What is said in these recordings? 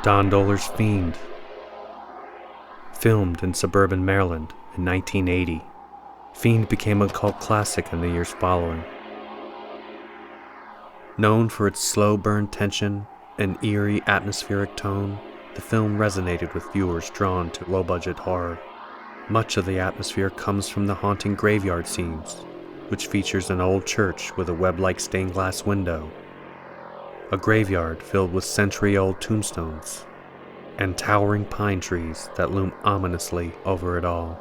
Don Dohler's Fiend, filmed in suburban Maryland in 1980. Fiend became a cult classic in the years following. Known for its slow burn tension and eerie atmospheric tone, the film resonated with viewers drawn to low-budget horror. Much of the atmosphere comes from the haunting graveyard scenes, which features an old church with a web-like stained glass window, a graveyard filled with century-old tombstones, and towering pine trees that loom ominously over it all.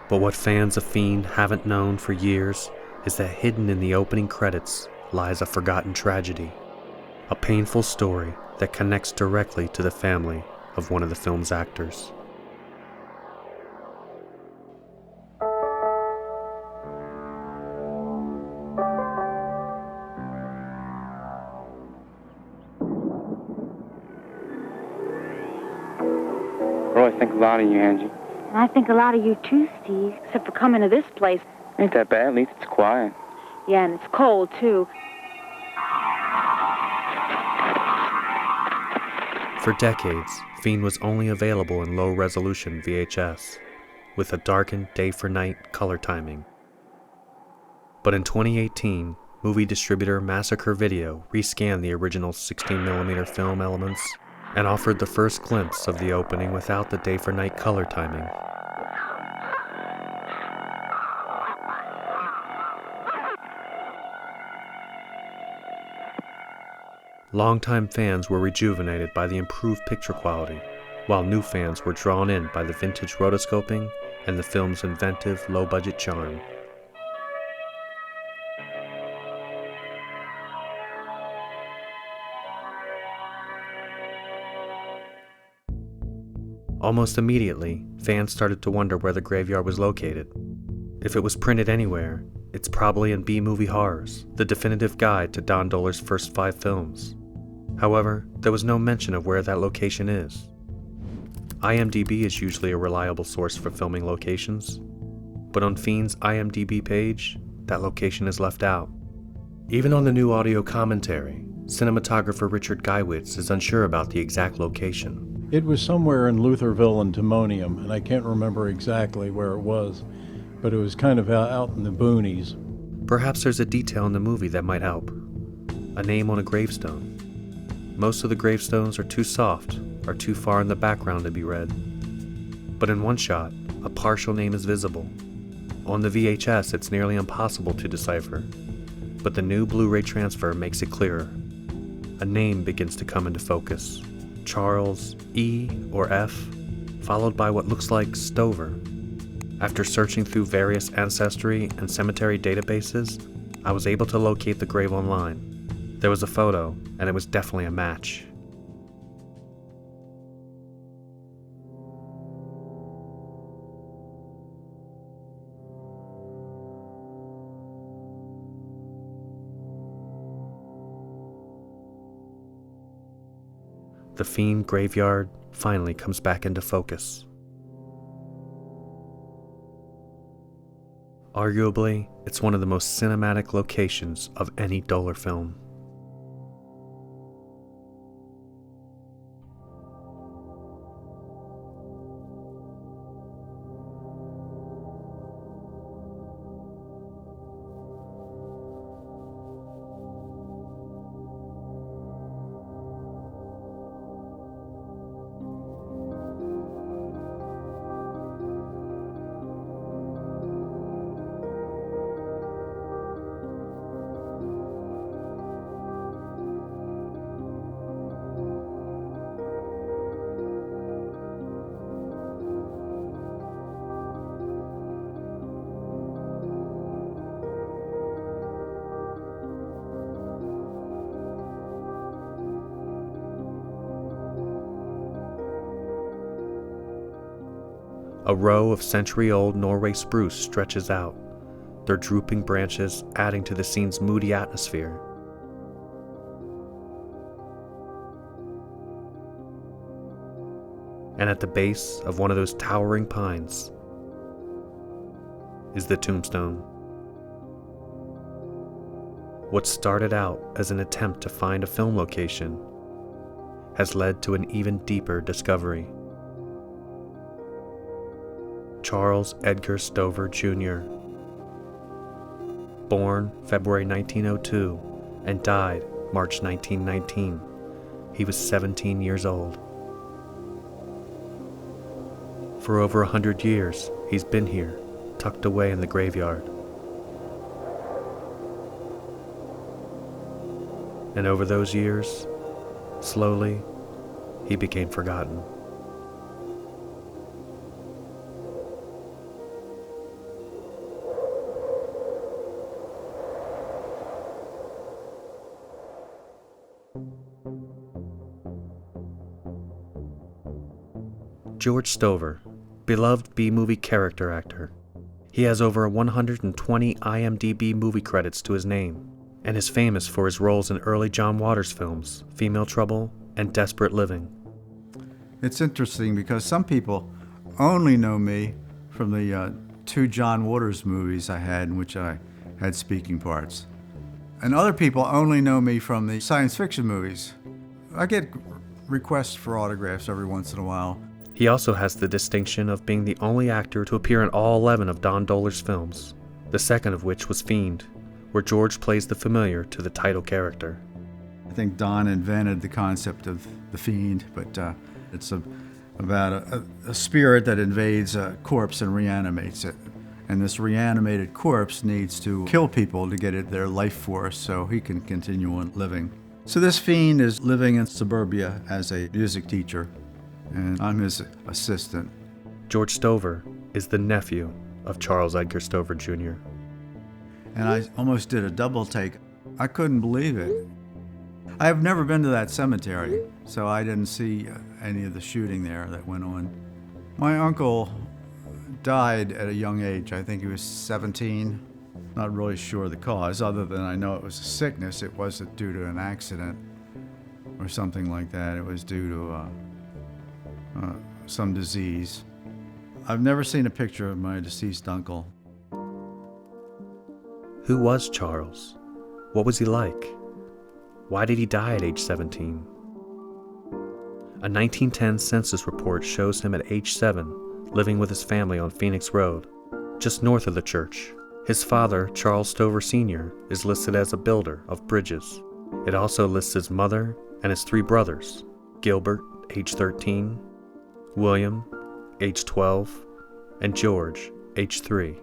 But what fans of Fiend haven't known for years is that hidden in the opening credits lies a forgotten tragedy, a painful story that connects directly to the family of one of the film's actors. I think a lot of you, Angie. And I think a lot of you too, Steve, except for coming to this place. Ain't that bad, at least it's quiet. Yeah, and it's cold, too. For decades, Fiend was only available in low-resolution VHS, with a darkened day-for-night color timing. But in 2018, movie distributor Massacre Video rescanned the original 16mm film elements and offered the first glimpse of the opening without the day-for-night color timing. Longtime fans were rejuvenated by the improved picture quality, while new fans were drawn in by the vintage rotoscoping and the film's inventive, low-budget charm. Almost immediately, fans started to wonder where the graveyard was located. If it was printed anywhere, it's probably in B-Movie Horrors, the definitive guide to Don Dohler's first 5 films. However, there was no mention of where that location is. IMDb is usually a reliable source for filming locations, but on Fiend's IMDb page, that location is left out. Even on the new audio commentary, cinematographer Richard Geiwitz is unsure about the exact location. It was somewhere in Lutherville and Timonium, and I can't remember exactly where it was, but it was kind of out in the boonies. Perhaps there's a detail in the movie that might help. A name on a gravestone. Most of the gravestones are too soft or too far in the background to be read. But in one shot, a partial name is visible. On the VHS, it's nearly impossible to decipher, but the new Blu-ray transfer makes it clearer. A name begins to come into focus. Charles E. or F., followed by what looks like Stover. After searching through various ancestry and cemetery databases, I was able to locate the grave online. There was a photo, and it was definitely a match. The Fiend graveyard finally comes back into focus. Arguably, it's one of the most cinematic locations of any Dohler film. A row of century-old Norway spruce stretches out, their drooping branches adding to the scene's moody atmosphere. And at the base of one of those towering pines is the tombstone. What started out as an attempt to find a film location has led to an even deeper discovery. Charles Edgar Stover Jr., born February 1902 and died March 1919. He was 17 years old. For over 100 years, he's been here, tucked away in the graveyard. And over those years, slowly, he became forgotten. George Stover, beloved B-movie character actor. He has over 120 IMDb movie credits to his name, and is famous for his roles in early John Waters films, Female Trouble and Desperate Living. It's interesting because some people only know me from the 2 John Waters movies I had in which I had speaking parts. And other people only know me from the science fiction movies. I get requests for autographs every once in a while. He also has the distinction of being the only actor to appear in all 11 of Don Dohler's films, the second of which was Fiend, where George plays the familiar to the title character. I think Don invented the concept of the Fiend, but it's about a spirit that invades a corpse and reanimates it. And this reanimated corpse needs to kill people to get it their life force so he can continue on living. So this Fiend is living in suburbia as a music teacher, and I'm his assistant. George Stover is the nephew of Charles Edgar Stover Jr. And I almost did a double take. I couldn't believe it. I have never been to that cemetery, so I didn't see any of the shooting there that went on. My uncle died at a young age. I think he was 17. Not really sure of the cause, other than I know it was a sickness. It wasn't due to an accident or something like that. It was due to some disease. I've never seen a picture of my deceased uncle. Who was Charles? What was he like? Why did he die at age 17? A 1910 census report shows him at age 7, living with his family on Phoenix Road, just north of the church. His father, Charles Stover Sr., is listed as a builder of bridges. It also lists his mother and his 3 brothers, Gilbert, age 13, William, age 12, and George, age 3.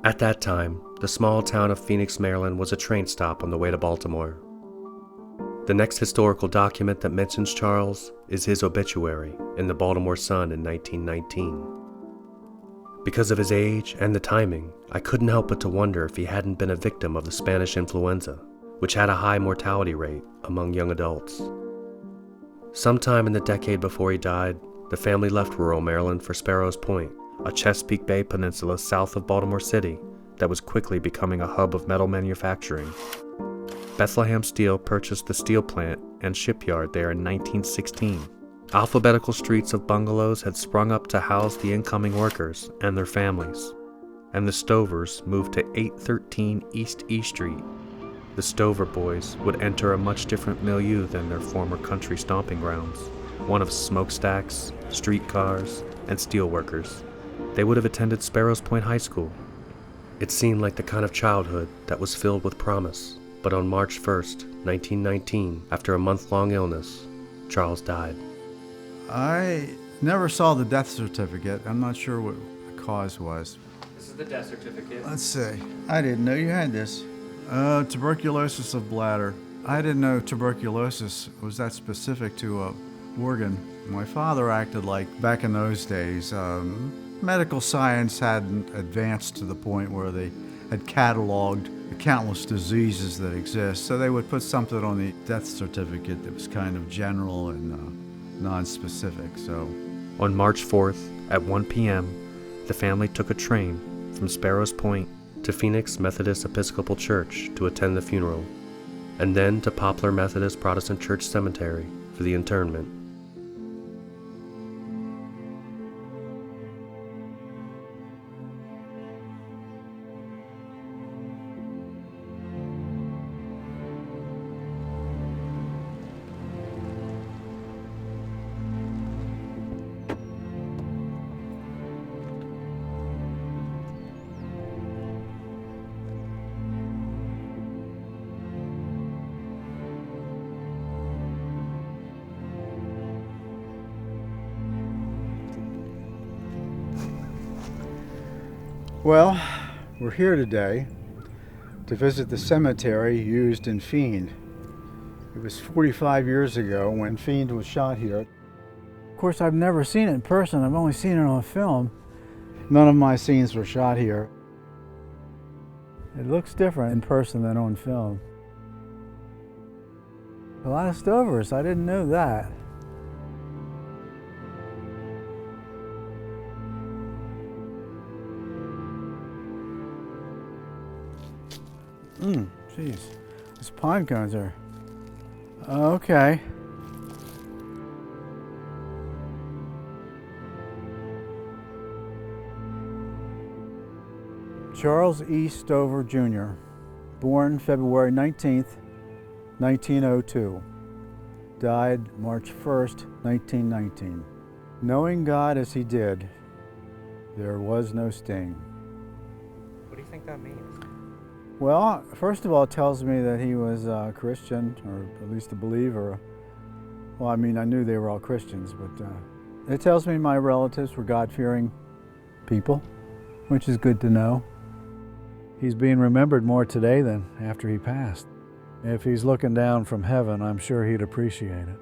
At that time, the small town of Phoenix, Maryland was a train stop on the way to Baltimore. The next historical document that mentions Charles is his obituary in the Baltimore Sun in 1919. Because of his age and the timing, I couldn't help but to wonder if he hadn't been a victim of the Spanish influenza, which had a high mortality rate among young adults. Sometime in the decade before he died, the family left rural Maryland for Sparrows Point, a Chesapeake Bay peninsula south of Baltimore City that was quickly becoming a hub of metal manufacturing. Bethlehem Steel purchased the steel plant and shipyard there in 1916. Alphabetical streets of bungalows had sprung up to house the incoming workers and their families, and the Stovers moved to 813 East E Street. The Stover boys would enter a much different milieu than their former country stomping grounds, one of smokestacks, streetcars, and steelworkers. They would have attended Sparrows Point High School. It seemed like the kind of childhood that was filled with promise, but on March 1st, 1919, after a month-long illness, Charles died. I never saw the death certificate. I'm not sure what the cause was. This is the death certificate. Let's see. I didn't know you had this. Tuberculosis of bladder. I didn't know tuberculosis was that specific to a organ. My father acted like, back in those days, medical science hadn't advanced to the point where they had cataloged the countless diseases that exist, so they would put something on the death certificate that was kind of general and non-specific. So, on March 4th at 1 p.m., the family took a train from Sparrows Point to Phoenix Methodist Episcopal Church to attend the funeral, and then to Poplar Methodist Protestant Church Cemetery for the interment. Well, we're here today to visit the cemetery used in Fiend. It was 45 years ago when Fiend was shot here. Of course, I've never seen it in person. I've only seen it on film. None of my scenes were shot here. It looks different in person than on film. A lot of Stovers, I didn't know that. Jeez, these pine cones are, okay. Charles E. Stover, Jr., born February 19th, 1902, died March 1st, 1919. Knowing God as he did, there was no sting. What do you think that means? Well, first of all, it tells me that he was a Christian, or at least a believer. Well, I mean, I knew they were all Christians, but it tells me my relatives were God-fearing people, which is good to know. He's being remembered more today than after he passed. If he's looking down from heaven, I'm sure he'd appreciate it.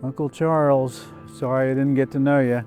Uncle Charles, sorry I didn't get to know you.